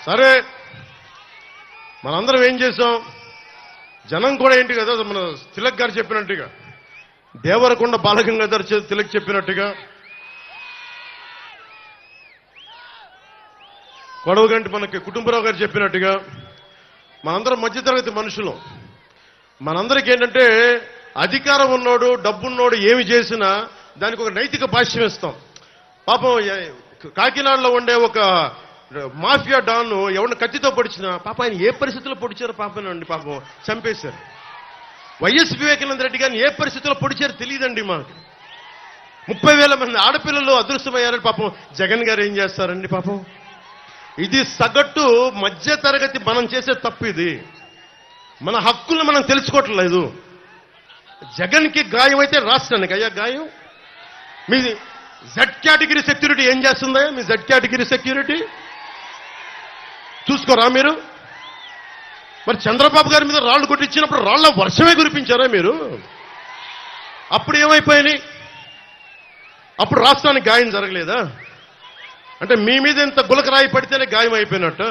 సరే, మనందరం ఏం చేసాం? జనం కూడా ఏంటి కదా, మన తిలక్ గారు చెప్పినట్టుగా, దేవరకొండ బాలగంగాధర్ తిలక్ చెప్పినట్టుగా, కొడవగంటి మనకి కుటుంబరావు గారు చెప్పినట్టుగా, మనందరం మధ్యతరగతి మనుషులు. మనందరికీ ఏంటంటే అధికారం ఉన్నోడు, డబ్బున్నోడు ఏమి చేసినా దానికి ఒక నైతిక భాష్యం ఇస్తాం. పాపం కాకినాడలో ఉండే ఒక మాఫియా డాన్ ఎవరిని కత్తితో పొడిచినా పాపం ఆయన ఏ పరిస్థితుల్లో పొడిచారో పాపనండి, పాపం చంపేశారు. వైఎస్ వివేకానంద రెడ్డి గారిని ఏ పరిస్థితుల్లో పొడిచారో తెలియదండి మాకు. 30,000 మంది ఆడపిల్లలు అదృశ్యమయ్యారని పాపం జగన్ గారు ఏం చేస్తారండి పాపం. ఇది సగటు మధ్య తరగతి మనం చేసే తప్పు. ఇది మన హక్కులను మనం తెలుసుకోవట్లేదు. జగన్కి గాయం అయితే రాష్ట్రానికి అయ్యా గాయం. మీ జెడ్ కేటగిరీ సెక్యూరిటీ ఏం చేస్తుందా? మీ జెడ్ కేటగిరీ సెక్యూరిటీ చూసుకోరా మీరు? మరి చంద్రబాబు గారి మీద రాళ్లు కొట్టించినప్పుడు రాళ్ల వర్షమే కురిపించారా మీరు? అప్పుడు ఏమైపోయినాయి? అప్పుడు రాష్ట్రానికి గాయం జరగలేదా? అంటే మీ మీద ఇంత గులకరాయి పడితేనే గాయం అయిపోయినట్టు.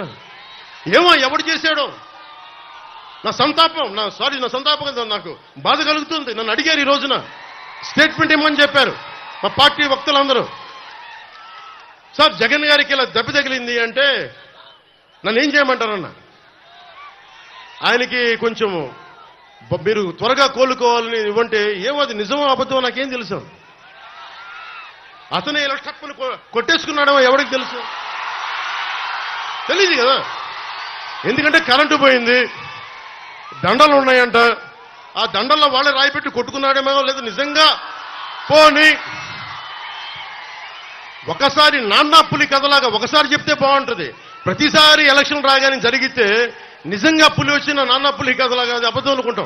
ఏమో ఎవడు చేశాడో నా సంతాపం, నా సంతాపం కదా, నాకు బాధ కలుగుతుంది. నన్ను అడిగారు ఈ రోజున స్టేట్మెంట్ ఇవ్వమని చెప్పారు మా పార్టీ వక్తలందరూ. సార్ జగన్ గారికి ఇలా దెబ్బ తగిలింది అంటే నన్ను ఏం చేయమంటారన్న? ఆయనకి కొంచెం మీరు త్వరగా కోలుకోవాలని ఇవ్వంటే ఏమో అది నిజమో అబద్ధమో నాకేం తెలుసు. అతనే ఇలా టప్పును కొట్టేసుకున్నాడేమో ఎవరికి తెలుసు? తెలియదు కదా. ఎందుకంటే కరెంటు పోయింది, దండలు ఉన్నాయంట, ఆ దండల్లో వాళ్ళే రాయిపెట్టి కొట్టుకున్నాడేమో, లేదు నిజంగా పోని ఒకసారి నాన్నా పులి కథలాగా ఒకసారి చెప్తే బాగుంటుంది. ప్రతిసారి ఎలక్షన్ రాగానే జరిగితే నిజంగా పులి వచ్చిన నాన్నా పులి కథలాగా అది అబద్ధం అనుకుంటాం.